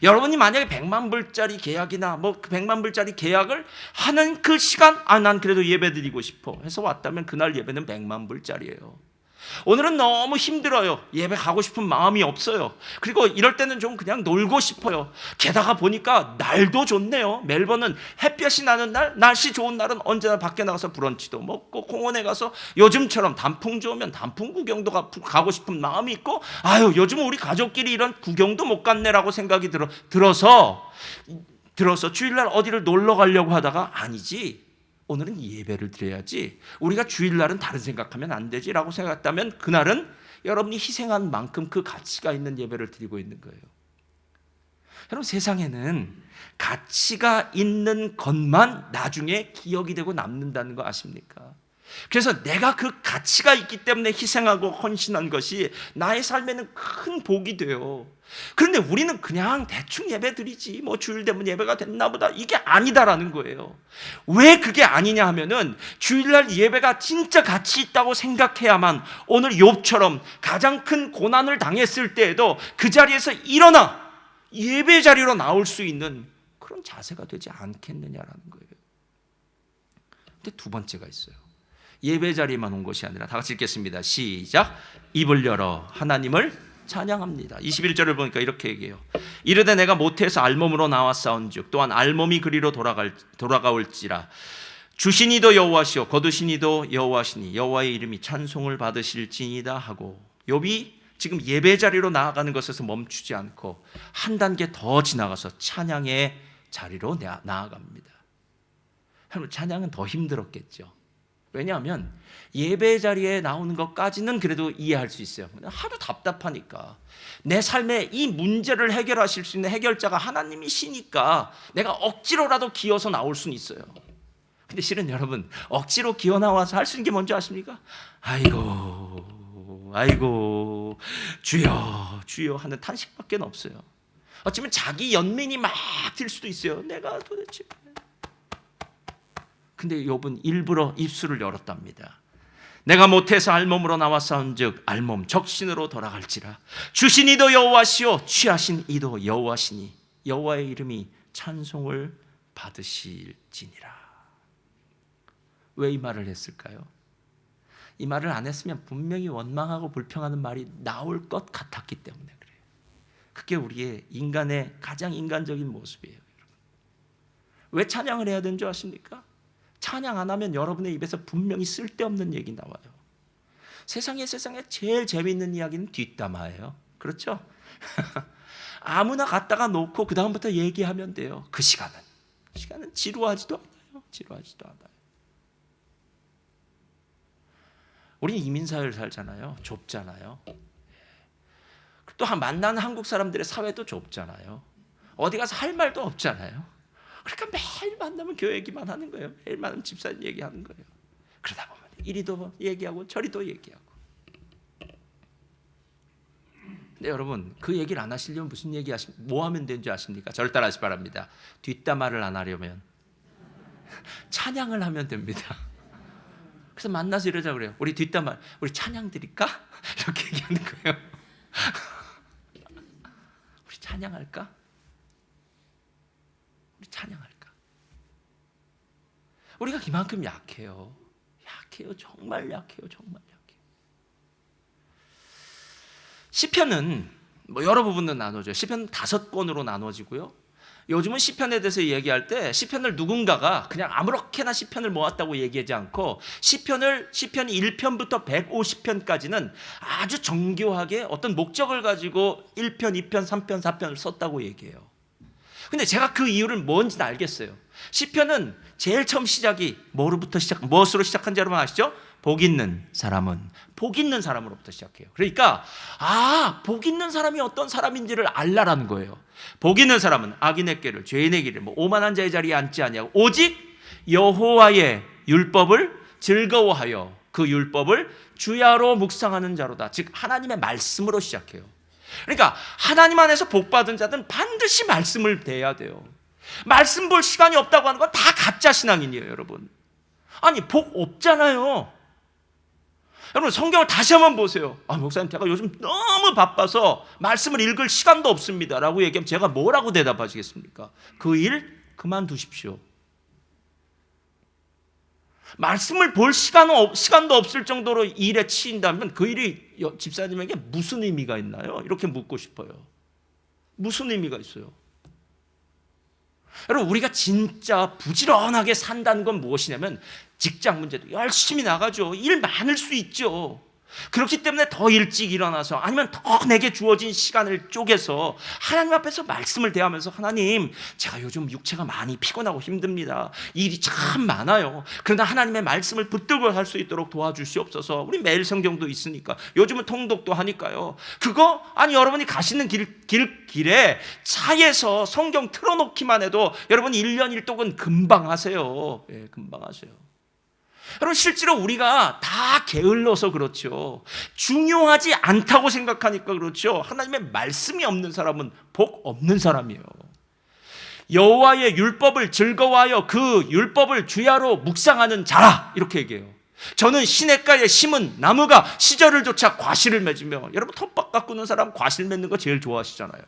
여러분이 만약에 100만 불짜리 계약이나 뭐 100만 불짜리 계약을 하는 그 시간, 난 그래도 예배 드리고 싶어 해서 왔다면 그날 예배는 100만 불짜리예요. 오늘은 너무 힘들어요. 예배 가고 싶은 마음이 없어요. 그리고 이럴 때는 좀 그냥 놀고 싶어요. 게다가 보니까 날도 좋네요. 멜번은 햇볕이 나는 날, 날씨 좋은 날은 언제나 밖에 나가서 브런치도 먹고 공원에 가서 요즘처럼 단풍 좋으면 단풍 구경도 가고 싶은 마음이 있고, 아유, 요즘 우리 가족끼리 이런 구경도 못 갔네라고 생각이 들어서 주일날 어디를 놀러 가려고 하다가, 아니지, 오늘은 예배를 드려야지, 우리가 주일날은 다른 생각하면 안 되지라고 생각했다면 그날은 여러분이 희생한 만큼 그 가치가 있는 예배를 드리고 있는 거예요. 여러분, 세상에는 가치가 있는 것만 나중에 기억이 되고 남는다는 거 아십니까? 그래서 내가 그 가치가 있기 때문에 희생하고 헌신한 것이 나의 삶에는 큰 복이 돼요. 그런데 우리는 그냥 대충 예배 드리지, 뭐 주일 되면 예배가 됐나 보다, 이게 아니다라는 거예요. 왜 그게 아니냐 하면은, 주일날 예배가 진짜 가치 있다고 생각해야만 오늘 욥처럼 가장 큰 고난을 당했을 때에도 그 자리에서 일어나 예배 자리로 나올 수 있는 그런 자세가 되지 않겠느냐라는 거예요. 근데 두 번째가 있어요. 예배 자리에만 온 것이 아니라, 다 같이 읽겠습니다. 시작. 입을 열어 하나님을 찬양합니다. 21절을 보니까 이렇게 얘기해요. 이르되 내가 모태에서 알몸으로 나왔사온즉 또한 알몸이 그리로 돌아가올지라. 주시니도 여호와시오 거두시니도 여호와시니 여호와의 이름이 찬송을 받으실지니이다 하고, 욥이 지금 예배 자리로 나아가는 것에서 멈추지 않고 한 단계 더 지나가서 찬양의 자리로 나아갑니다. 여러분, 찬양은 더 힘들었겠죠. 왜냐하면 예배 자리에 나오는 것까지는 그래도 이해할 수 있어요. 하도 답답하니까. 내 삶에 이 문제를 해결하실 수 있는 해결자가 하나님이시니까 내가 억지로라도 기어서 나올 수는 있어요. 근데 실은 여러분, 억지로 기어 나와서 할 수 있는 게 뭔지 아십니까? 아이고 주여 주여 하는 탄식밖에 없어요. 어쩌면 자기 연민이 막 들 수도 있어요. 내가 도대체 근데 욥은 일부러 입술을 열었답니다. 내가 모태에서 알몸으로 나왔사온즉 알몸 적신으로 돌아갈지라. 주신 이도 여호와시오 취하신 이도 여호와시니 여호와의 이름이 찬송을 받으실지니라. 왜 이 말을 했을까요? 이 말을 안 했으면 분명히 원망하고 불평하는 말이 나올 것 같았기 때문에 그래요. 그게 우리의 인간의 가장 인간적인 모습이에요. 왜 찬양을 해야 되는 줄 아십니까? 찬양 안 하면 여러분의 입에서 분명히 쓸데없는 얘기 나와요. 세상에 제일 재미있는 이야기는 뒷담화예요. 그렇죠? 아무나 갖다가 놓고 그 다음부터 얘기하면 돼요. 그 시간은 지루하지도 않아요. 지루하지도 않아요. 우리는 이민사회를 살잖아요. 좁잖아요. 또 만나는 한국 사람들의 사회도 좁잖아요. 어디 가서 할 말도 없잖아요. 그러니까 매일 만나면 교회 얘기만 하는 거예요. 매일 만나면 집사님 얘기하는 거예요. 그러다 보면 이리도 얘기하고 저리도 얘기하고. 근데 여러분 그 얘기를 안 하시려면 무슨 얘기 뭐 하면 되는지 아십니까? 저를 따라하시 바랍니다. 뒷담화를 안 하려면 찬양을 하면 됩니다. 그래서 만나서 이러자 그래요. 우리 뒷담화, 우리 찬양 드릴까? 이렇게 얘기하는 거예요. 우리 찬양할까? 우리 찬양할까? 우리가 이만큼 약해요. 정말 약해요. 시편은 여러 부분으로 나눠져요. 시편 5권으로 나눠지고요. 요즘은 시편에 대해서 얘기할 때 시편을 누군가가 그냥 아무렇게나 시편을 모았다고 얘기하지 않고 시편 1편부터 150편까지는 아주 정교하게 어떤 목적을 가지고 1편, 2편, 3편, 4편을 썼다고 얘기해요. 근데 제가 그 이유를 뭔지는 알겠어요. 시편은 제일 처음 시작이 무엇으로 시작한지 여러분 아시죠? 복 있는 사람은 복 있는 사람으로부터 시작해요. 그러니까 복 있는 사람이 어떤 사람인지를 알라라는 거예요. 복 있는 사람은 악인의 꾀를 죄인의 길을 오만한 자의 자리에 앉지 아니하고 오직 여호와의 율법을 즐거워하여 그 율법을 주야로 묵상하는 자로다. 즉 하나님의 말씀으로 시작해요. 그러니까 하나님 안에서 복 받은 자들은 반드시 말씀을 대해야 돼요. 말씀 볼 시간이 없다고 하는 건 다 가짜 신앙인이에요, 여러분. 아니 복 없잖아요. 여러분 성경을 다시 한번 보세요. 목사님 제가 요즘 너무 바빠서 말씀을 읽을 시간도 없습니다 라고 얘기하면 제가 뭐라고 대답하시겠습니까? 그 일 그만두십시오. 말씀을 볼 시간도 없을 정도로 일에 치인다면 그 일이 집사님에게 무슨 의미가 있나요? 이렇게 묻고 싶어요. 무슨 의미가 있어요? 여러분 우리가 진짜 부지런하게 산다는 건 무엇이냐면 직장 문제도 열심히 나가죠. 일 많을 수 있죠. 그렇기 때문에 더 일찍 일어나서 아니면 더 내게 주어진 시간을 쪼개서 하나님 앞에서 말씀을 대하면서 하나님 제가 요즘 육체가 많이 피곤하고 힘듭니다. 일이 참 많아요. 그러나 하나님의 말씀을 붙들고 살 수 있도록 도와주시옵소서. 우리 매일 성경도 있으니까 요즘은 통독도 하니까요. 여러분이 가시는 길에 차에서 성경 틀어놓기만 해도 여러분 1년 1독은 금방 하세요. 금방 하세요. 여러분 실제로 우리가 다 게을러서 그렇죠. 중요하지 않다고 생각하니까 그렇죠. 하나님의 말씀이 없는 사람은 복 없는 사람이에요. 여호와의 율법을 즐거워하여 그 율법을 주야로 묵상하는 자라 이렇게 얘기해요. 저는 시냇가에 심은 나무가 시절을 쫓아 과실을 맺으며 여러분 텃밭 가꾸는 사람 과실 맺는 거 제일 좋아하시잖아요.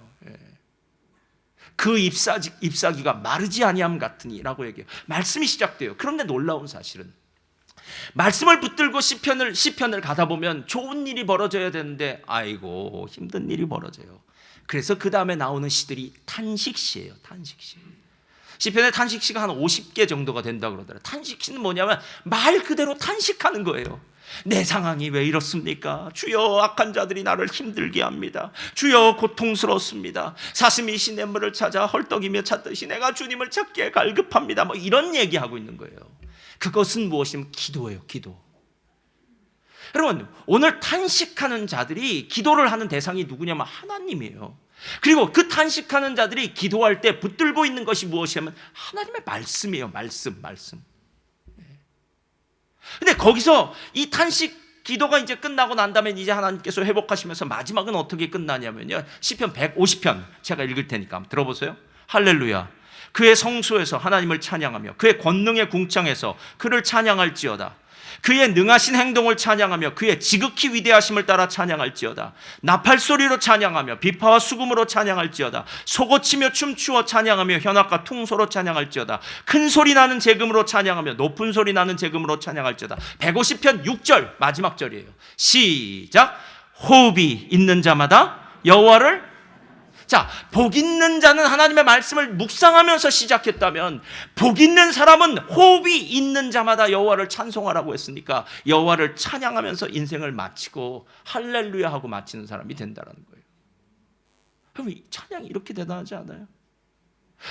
그 잎사귀가 마르지 아니함 같으니라고 얘기해요. 말씀이 시작돼요. 그런데 놀라운 사실은 말씀을 붙들고 시편을 가다 보면 좋은 일이 벌어져야 되는데 힘든 일이 벌어져요. 그래서 그 다음에 나오는 시들이 탄식시예요. 탄식시. 시편의 탄식시가 한 50개 정도가 된다고 그러더라고요. 탄식시는 뭐냐면 말 그대로 탄식하는 거예요. 내 상황이 왜 이렇습니까? 주여 악한 자들이 나를 힘들게 합니다. 주여 고통스럽습니다. 사슴이 시냇물을 찾아 헐떡이며 찾듯이 내가 주님을 찾기에 갈급합니다. 이런 얘기하고 있는 거예요. 그것은 무엇이냐면 기도예요. 기도. 여러분 오늘 탄식하는 자들이 기도를 하는 대상이 누구냐면 하나님이에요. 그리고 그 탄식하는 자들이 기도할 때 붙들고 있는 것이 무엇이냐면 하나님의 말씀이에요. 말씀. 근데 거기서 이 탄식 기도가 이제 끝나고 난 다음에 이제 하나님께서 회복하시면서 마지막은 어떻게 끝나냐면요. 시편 150편 제가 읽을 테니까 한번 들어보세요. 할렐루야. 그의 성소에서 하나님을 찬양하며 그의 권능의 궁창에서 그를 찬양할지어다. 그의 능하신 행동을 찬양하며 그의 지극히 위대하심을 따라 찬양할지어다. 나팔소리로 찬양하며 비파와 수금으로 찬양할지어다. 소고치며 춤추어 찬양하며 현악과 퉁소로 찬양할지어다. 큰 소리 나는 제금으로 찬양하며 높은 소리 나는 제금으로 찬양할지어다. 150편 6절 마지막 절이에요. 시작. 호흡이 있는 자마다 여호와를. 자, 복 있는 자는 하나님의 말씀을 묵상하면서 시작했다면 복 있는 사람은 호흡이 있는 자마다 여호와를 찬송하라고 했으니까 여호와를 찬양하면서 인생을 마치고 할렐루야 하고 마치는 사람이 된다는 거예요. 그럼 이 찬양이 이렇게 대단하지 않아요?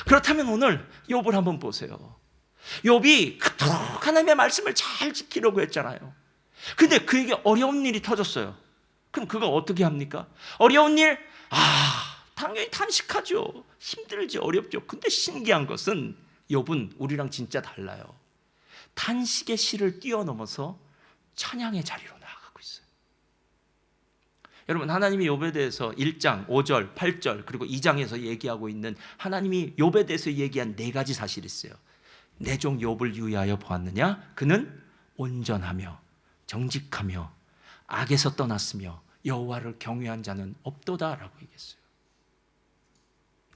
그렇다면 오늘 욥을 한번 보세요. 욥이 그토록 하나님의 말씀을 잘 지키려고 했잖아요. 근데 그에게 어려운 일이 터졌어요. 그럼 그가 어떻게 합니까? 어려운 일, 당연히 탄식하죠. 힘들지, 어렵죠. 근데 신기한 것은 욥은 우리랑 진짜 달라요. 탄식의 시를 뛰어넘어서 찬양의 자리로 나아가고 있어요. 여러분, 하나님이 욥에 대해서 1장 5절 8절 그리고 2장에서 얘기하고 있는 하나님이 욥에 대해서 얘기한 4가지 사실이 있어요. 내 종 욥을 유의하여 보았느냐? 그는 온전하며 정직하며 악에서 떠났으며 여호와를 경외한 자는 없도다라고 얘기했어요.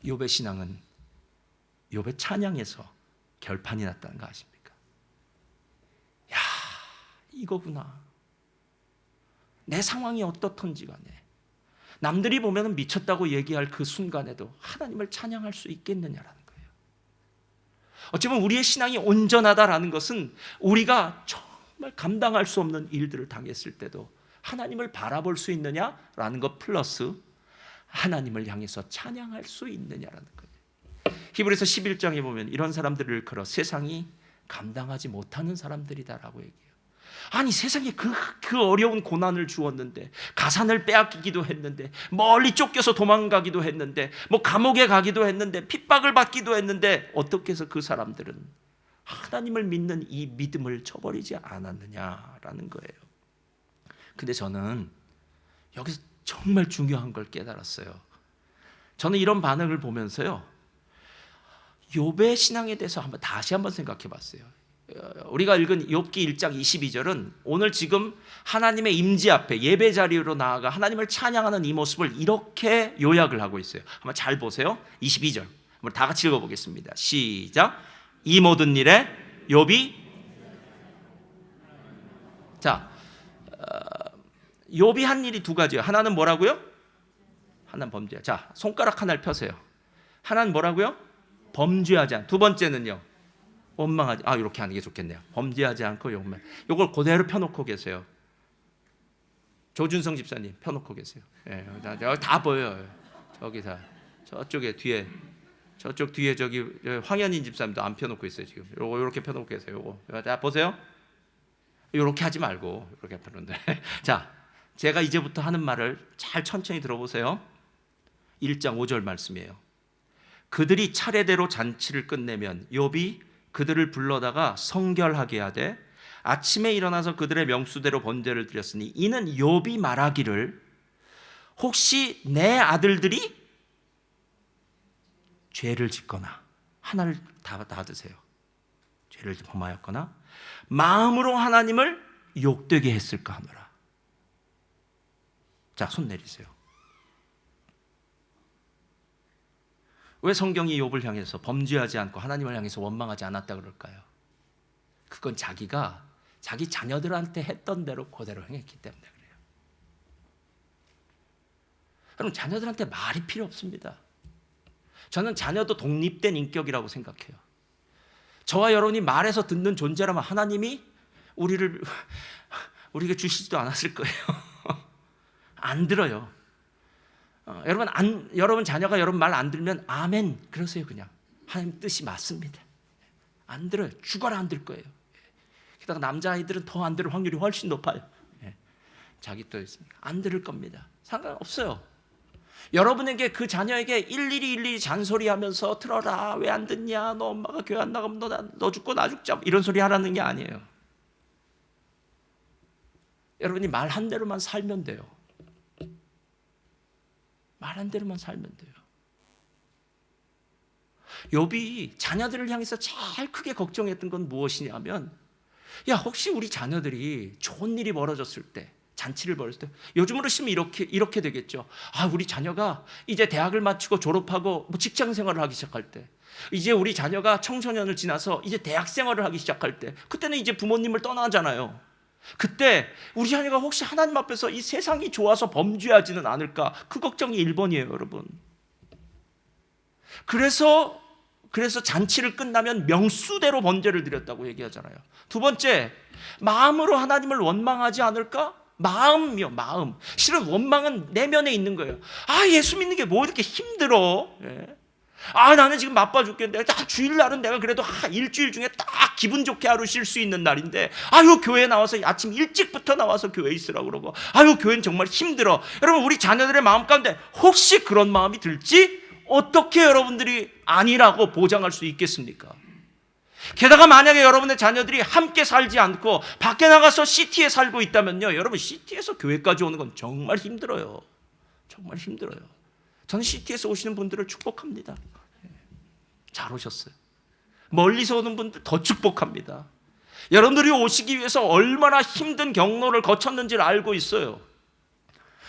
욥의 신앙은 욥의 찬양에서 결판이 났다는 거 아십니까? 야, 이거구나. 내 상황이 어떻든지 간에 남들이 보면 미쳤다고 얘기할 그 순간에도 하나님을 찬양할 수 있겠느냐라는 거예요. 어쩌면 우리의 신앙이 온전하다라는 것은 우리가 정말 감당할 수 없는 일들을 당했을 때도 하나님을 바라볼 수 있느냐라는 것 플러스 하나님을 향해서 찬양할 수 있느냐라는 거예요. 히브리서 11장에 보면 이런 사람들을 일컬어 세상이 감당하지 못하는 사람들이다라고 얘기해요. 아니, 세상에 그 어려운 고난을 주었는데, 가산을 빼앗기기도 했는데, 멀리 쫓겨서 도망가기도 했는데, 뭐 감옥에 가기도 했는데, 핍박을 받기도 했는데, 어떻게 해서 그 사람들은 하나님을 믿는 이 믿음을 저버리지 않았느냐라는 거예요. 근데 저는 여기서 정말 중요한 걸 깨달았어요. 저는 이런 반응을 보면서요, 욥의 신앙에 대해서 다시 한번 생각해 봤어요. 우리가 읽은 욥기 1장 22절은 오늘 지금 하나님의 임재 앞에 예배 자리로 나아가 하나님을 찬양하는 이 모습을 이렇게 요약을 하고 있어요. 한번 잘 보세요. 22절 한번 다 같이 읽어보겠습니다. 시작. 이 모든 일에 욥이, 자, 욥이 한 일이 2가지예요. 하나는 뭐라고요? 하나는 범죄. 자, 손가락 하나를 펴세요. 하나는 뭐라고요? 범죄하지 않고. 2번째는요? 원망하지. 이렇게 하는 게 좋겠네요. 범죄하지 않고 욕만. 이걸 그대로 펴놓고 계세요. 조준성 집사님 펴놓고 계세요. 예, 다 보여요. 저기 다 저쪽에 뒤에, 저쪽 뒤에 저기 황현인 집사님도 안 펴놓고 있어요. 지금 이렇게 펴놓고 계세요. 요거 자 보세요. 이렇게 하지 말고 이렇게 펴놓는데. 자, 제가 이제부터 하는 말을 잘 천천히 들어보세요. 1장 5절 말씀이에요. 그들이 차례대로 잔치를 끝내면 욥이 그들을 불러다가 성결하게 하되 아침에 일어나서 그들의 명수대로 번제를 드렸으니 이는 욥이 말하기를 혹시 내 아들들이 죄를 짓거나 하나를 다 드세요. 죄를 범하였거나 마음으로 하나님을 욕되게 했을까 하노라. 자, 손 내리세요. 왜 성경이 욥을 향해서 범죄하지 않고 하나님을 향해서 원망하지 않았다 그럴까요? 그건 자기가 자기 자녀들한테 했던 대로 그대로 행했기 때문에 그래요. 여러분, 자녀들한테 말이 필요 없습니다. 저는 자녀도 독립된 인격이라고 생각해요. 저와 여러분이 말해서 듣는 존재라면 하나님이 우리에게 주시지도 않았을 거예요. 안 들어요. 여러분 자녀가 여러분 말 안 들으면 아멘 그러세요. 그냥 하나님 뜻이 맞습니다. 안 들어요. 죽어라 안 들 거예요. 게다가 남자아이들은 더 안 들을 확률이 훨씬 높아요. 자기 뜻 있으니까 안 들을 겁니다. 상관없어요. 여러분에게 그 자녀에게 일일이 잔소리하면서 들어라 왜 안 듣냐, 너 엄마가 교회 안 나가면 너 죽고 나 죽자 이런 소리 하라는 게 아니에요. 여러분이 말 한 대로만 살면 돼요. 말 한 대로만 살면 돼요. 욥이 자녀들을 향해서 제일 크게 걱정했던 건 무엇이냐면, 야, 혹시 우리 자녀들이 좋은 일이 벌어졌을 때, 잔치를 벌였을 때, 요즘으로 치면 이렇게 되겠죠. 아, 우리 자녀가 이제 대학을 마치고 졸업하고 뭐 직장 생활을 하기 시작할 때, 이제 우리 자녀가 청소년을 지나서 이제 대학 생활을 하기 시작할 때, 그때는 이제 부모님을 떠나잖아요. 그때 우리 자녀가 혹시 하나님 앞에서 이 세상이 좋아서 범죄하지는 않을까, 그 걱정이 1번이에요, 여러분. 그래서 잔치를 끝나면 명수대로 번제를 드렸다고 얘기하잖아요. 두 번째, 마음으로 하나님을 원망하지 않을까? 마음이요, 마음. 실은 원망은 내면에 있는 거예요. 아, 예수 믿는 게 뭐 이렇게 힘들어? 예. 아, 나는 지금 바빠 죽겠는데, 주일날은 내가 그래도 일주일 중에 딱 기분 좋게 하루 쉴 수 있는 날인데, 아유, 교회 나와서 아침 일찍부터 나와서 교회에 있으라고 그러고, 아유, 교회는 정말 힘들어. 여러분, 우리 자녀들의 마음 가운데 혹시 그런 마음이 들지? 어떻게 여러분들이 아니라고 보장할 수 있겠습니까? 게다가 만약에 여러분의 자녀들이 함께 살지 않고 밖에 나가서 시티에 살고 있다면요, 여러분, 시티에서 교회까지 오는 건 정말 힘들어요. 정말 힘들어요. 저는 시티에서 오시는 분들을 축복합니다. 잘 오셨어요. 멀리서 오는 분들 더 축복합니다. 여러분들이 오시기 위해서 얼마나 힘든 경로를 거쳤는지를 알고 있어요.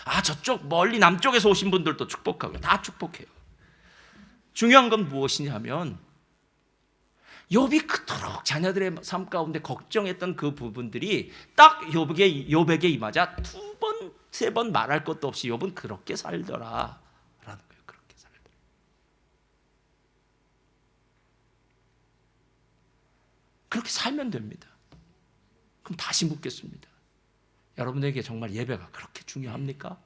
아, 저쪽 멀리 남쪽에서 오신 분들도 축복하고 다 축복해요. 중요한 건 무엇이냐면, 욥이 그토록 자녀들의 삶 가운데 걱정했던 그 부분들이 딱 욥에게 임하자 두 번, 세 번 말할 것도 없이 욥은 그렇게 살더라 라는 거예요. 그렇게 살더라. 그렇게 살면 됩니다. 그럼 다시 묻겠습니다. 여러분에게 정말 예배가 그렇게 중요합니까?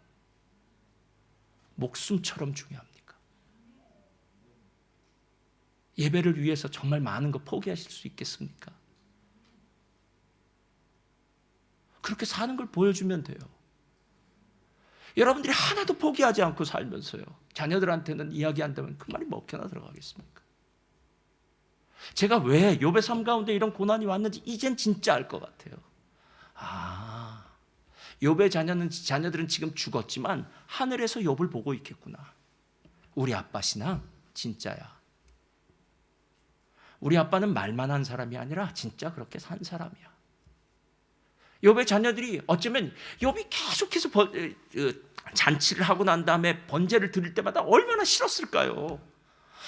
목숨처럼 중요합니까? 예배를 위해서 정말 많은 거 포기하실 수 있겠습니까? 그렇게 사는 걸 보여주면 돼요. 여러분들이 하나도 포기하지 않고 살면서요, 자녀들한테는 이야기한다면 그 말이 먹혀나 들어가겠습니까? 제가 왜 욥의 삶 가운데 이런 고난이 왔는지 이젠 진짜 알 것 같아요. 아, 욥의 자녀들은 지금 죽었지만 하늘에서 욥을 보고 있겠구나. 우리 아빠 신앙 진짜야. 우리 아빠는 말만 한 사람이 아니라 진짜 그렇게 산 사람이야. 욥의 자녀들이 어쩌면 욥이 계속해서 잔치를 하고 난 다음에 번제를 드릴 때마다 얼마나 싫었을까요?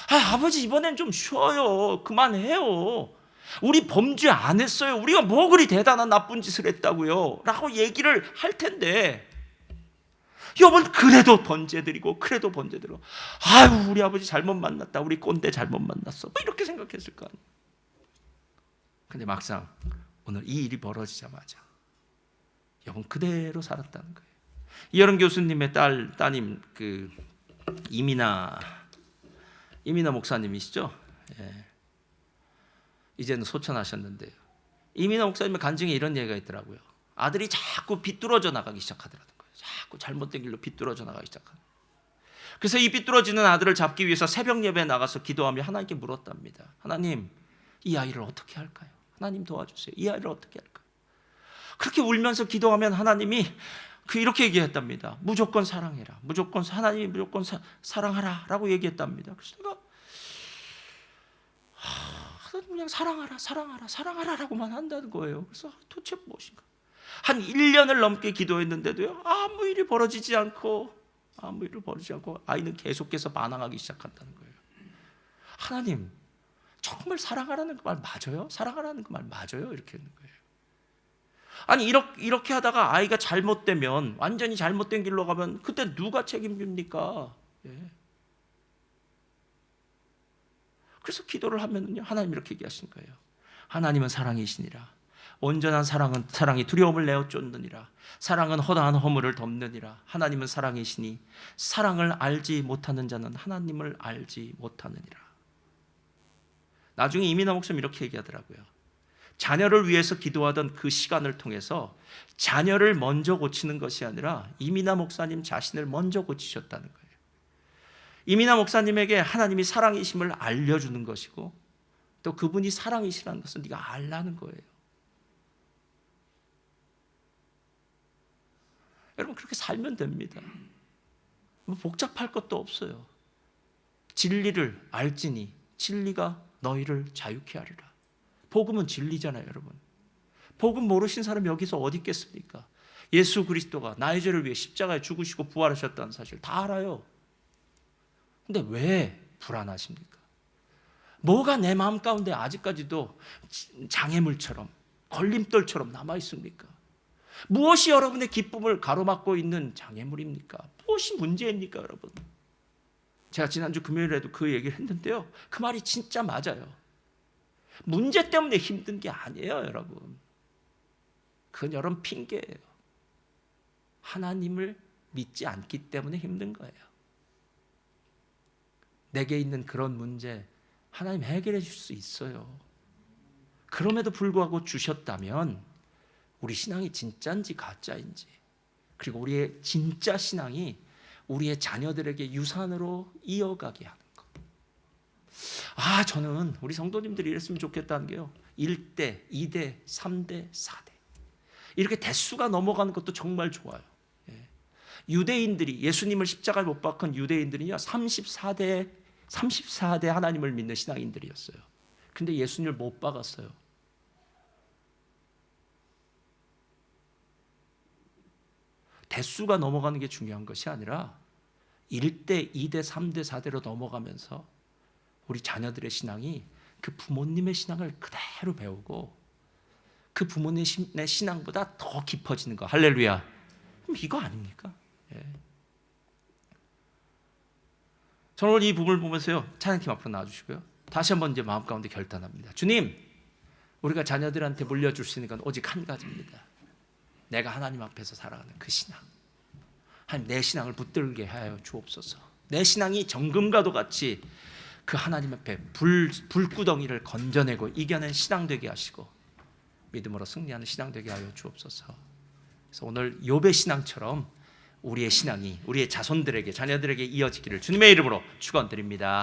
아, 아버지 이번엔 좀 쉬어요. 그만해요. 우리 범죄 안 했어요. 우리가 뭐 그리 대단한 나쁜 짓을 했다고요? 라고 얘기를 할 텐데, 욥은 그래도 번제드리고 그래도 번제드리고, 아유, 우리 아버지 잘못 만났다, 우리 꼰대 잘못 만났어, 뭐 이렇게 생각했을 거 아니에요. 근데 막상 오늘 이 일이 벌어지자마자 욥은 그대로 살았다는 거예요. 이여름 교수님의 따님 그 이민아 목사님이시죠? 예. 이제는 소천하셨는데요. 이민아 목사님의 간증에 이런 얘기가 있더라고요. 아들이 자꾸 비뚤어져 나가기 시작하더라고요. 자꾸 잘못된 길로 비뚤어져 나가기 시작하는. 그래서 이 비뚤어지는 아들을 잡기 위해서 새벽 예배에 나가서 기도하며 하나님께 물었답니다. 하나님, 이 아이를 어떻게 할까요? 하나님 도와주세요. 이 아이를 어떻게 할까요? 그렇게 울면서 기도하면 하나님이 이렇게 얘기했답니다. 무조건 사랑해라. 하나님이 무조건 사랑하라 라고 얘기했답니다. 그래서 내가 하나님 그냥 사랑하라 라고만 한다는 거예요. 그래서 도대체 무엇인가? 한 1년을 넘게 기도했는데도요, 아무 일이 벌어지지 않고 아이는 계속해서 반항하기 시작한다는 거예요. 하나님, 정말 사랑하라는 그 말 맞아요? 사랑하라는 그 말 맞아요? 이렇게 하는 거예요. 아니, 이렇게 하다가 아이가 잘못되면, 완전히 잘못된 길로 가면 그때 누가 책임집니까? 예. 그래서 기도를 하면요, 하나님 이렇게 얘기하시는 거예요. 하나님은 사랑이시니라. 온전한 사랑이 두려움을 내어 쫓느니라. 사랑은 허다한 허물을 덮느니라. 하나님은 사랑이시니 사랑을 알지 못하는 자는 하나님을 알지 못하느니라. 나중에 이민아 목사님 이렇게 얘기하더라고요. 자녀를 위해서 기도하던 그 시간을 통해서 자녀를 먼저 고치는 것이 아니라 이민아 목사님 자신을 먼저 고치셨다는 거예요. 이민아 목사님에게 하나님이 사랑이심을 알려주는 것이고, 또 그분이 사랑이시라는 것은 네가 알라는 거예요. 여러분, 그렇게 살면 됩니다. 뭐 복잡할 것도 없어요. 진리를 알지니 진리가 너희를 자유케 하리라. 복음은 진리잖아요, 여러분. 복음 모르신 사람이 여기서 어디 있겠습니까? 예수 그리스도가 나의 죄를 위해 십자가에 죽으시고 부활하셨다는 사실 다 알아요. 근데 왜 불안하십니까? 뭐가 내 마음 가운데 아직까지도 장애물처럼 걸림돌처럼 남아 있습니까? 무엇이 여러분의 기쁨을 가로막고 있는 장애물입니까? 무엇이 문제입니까, 여러분? 제가 지난주 금요일에도 그 얘기를 했는데요, 그 말이 진짜 맞아요. 문제 때문에 힘든 게 아니에요, 여러분. 그건 여러분 핑계예요. 하나님을 믿지 않기 때문에 힘든 거예요. 내게 있는 그런 문제 하나님 해결해 줄 수 있어요. 그럼에도 불구하고 주셨다면 우리 신앙이 진짜인지 가짜인지, 그리고 우리의 진짜 신앙이 우리의 자녀들에게 유산으로 이어가게 하는 것. 저는 우리 성도님들이 이랬으면 좋겠다는 게요, 1대, 2대, 3대, 4대 이렇게 대수가 넘어가는 것도 정말 좋아요. 유대인들이, 예수님을 십자가에 못 박은 유대인들은요 34대 하나님을 믿는 신앙인들이었어요. 근데 예수님을 못 박았어요. 대수가 넘어가는 게 중요한 것이 아니라 1대, 2대, 3대, 4대로 넘어가면서 우리 자녀들의 신앙이 그 부모님의 신앙을 그대로 배우고 그 부모님의 신앙보다 더 깊어지는 거. 할렐루야. 그럼 이거 아닙니까? 저는 오늘 이 부분을 보면서요, 찬양팀 앞으로 나와주시고요, 다시 한번 이제 마음 가운데 결단합니다. 주님, 우리가 자녀들한테 물려줄 수 있는 건 오직 한 가지입니다. 내가 하나님 앞에서 살아가는 그 신앙. 하나님, 내 신앙을 붙들게 하여 주옵소서. 내 신앙이 정금과도 같이 그 하나님 앞에 불구덩이를 건져내고 이겨낸 신앙 되게 하시고 믿음으로 승리하는 신앙 되게 하여 주옵소서. 그래서 오늘 욥의 신앙처럼 우리의 신앙이 우리의 자손들에게, 자녀들에게 이어지기를 주님의 이름으로 축원드립니다.